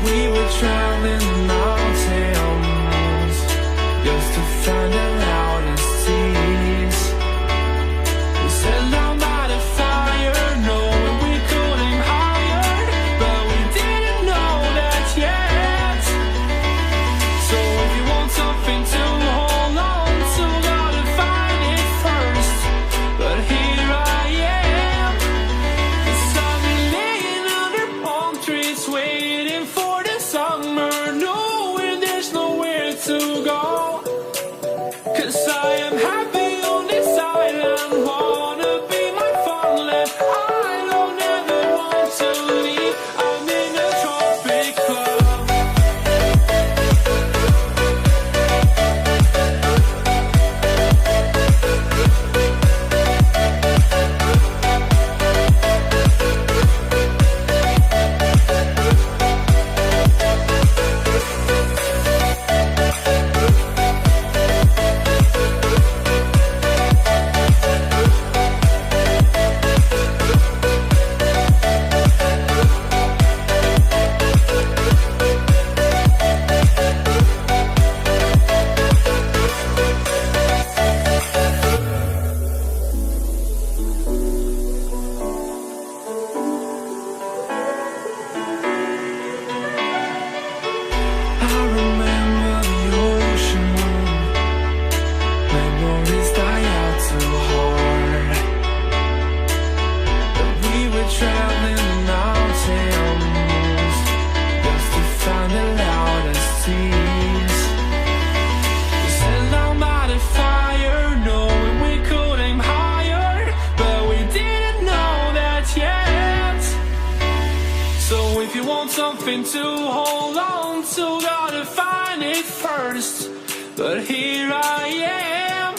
We were traveling the mountains just to find the loudest seas. We set down by the fire, knowing we could aim higher, but we didn't know that yet. So if you want something to hold on to, gotta find it first. But here I am, 'cause I've been laying under palm trees waiting for the summer, knowing there's nowhere to go. 'Cause I am happy on this island, wanna be my fondant. I don't ever want to leave, I'm in a tropic club. I remember the ocean moon, memories die out too hard. But we were traveling the mountains just to find the loudest seas. We sat down by the fire, knowing we could aim higher, but we didn't know that yet. So if you want something to hold on to, gotta find it first. But here I am,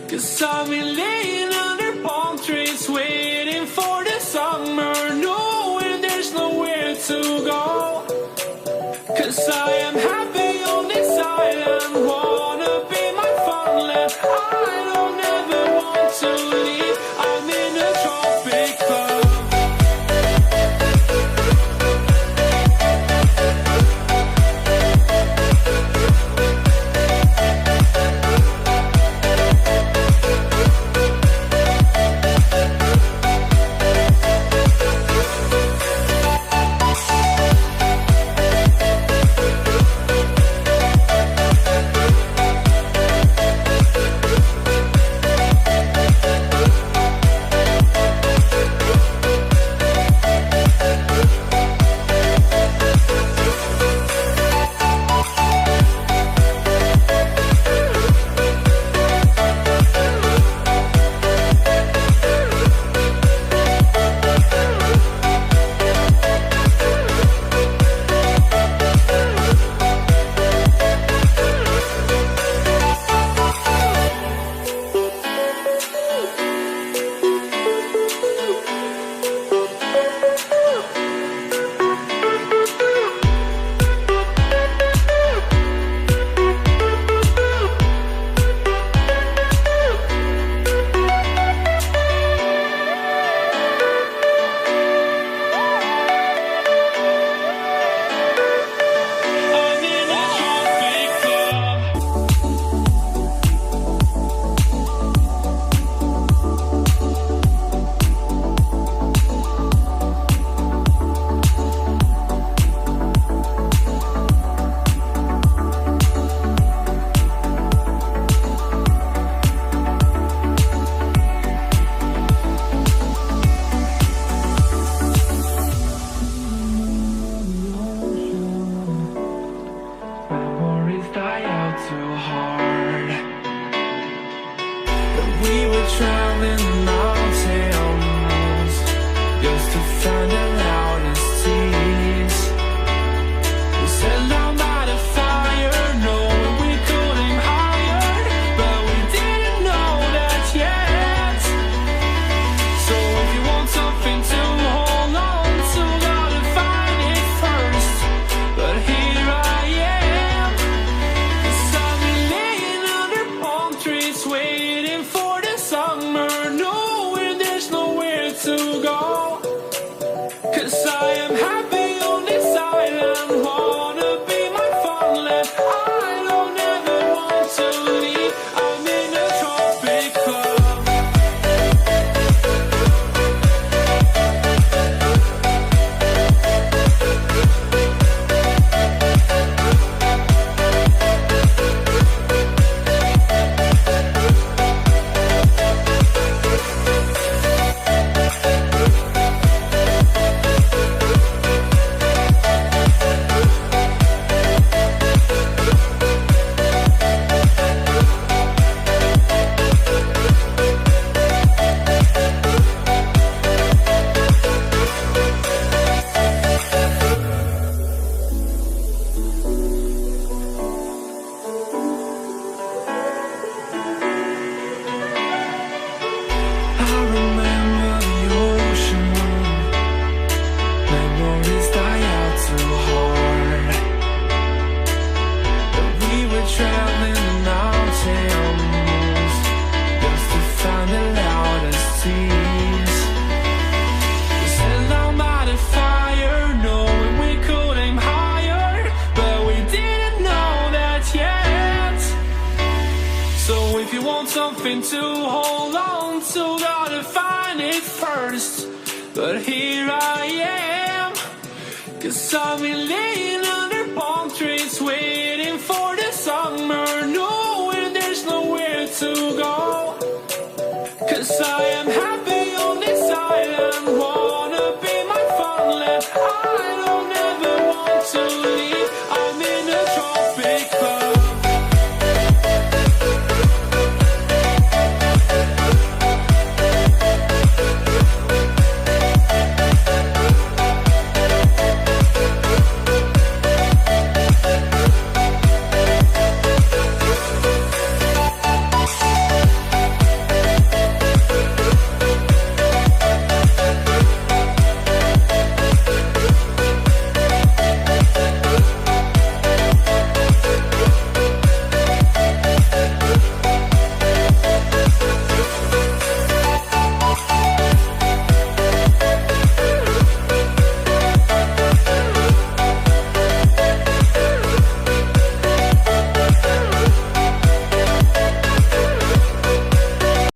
'cause I've been laying under palm trees waiting for the summer, knowing there's nowhere to go. 'Cause I am happy on this island, wanna be my fondant. I don't ever want to leave, I'm in a tropic club. traveling the mountains just to find the loudest seas. We sat down by the fire, knowing we could aim higher, but we didn't know that yet. So if you want something to hold on to, gotta find it first. But here I am, 'cause I've been laying under palm trees waiting for the summer, knowing there's nowhere to go. 'Cause I am happy on this island, notice I out too hard. But we were traveling the mountains just to find the loudest tears. We set down by the fire, knowing we could aim higher, but we didn't know that yet. So if you want something to hold on to, gotta find it first. But here I am, 'cause I'm believing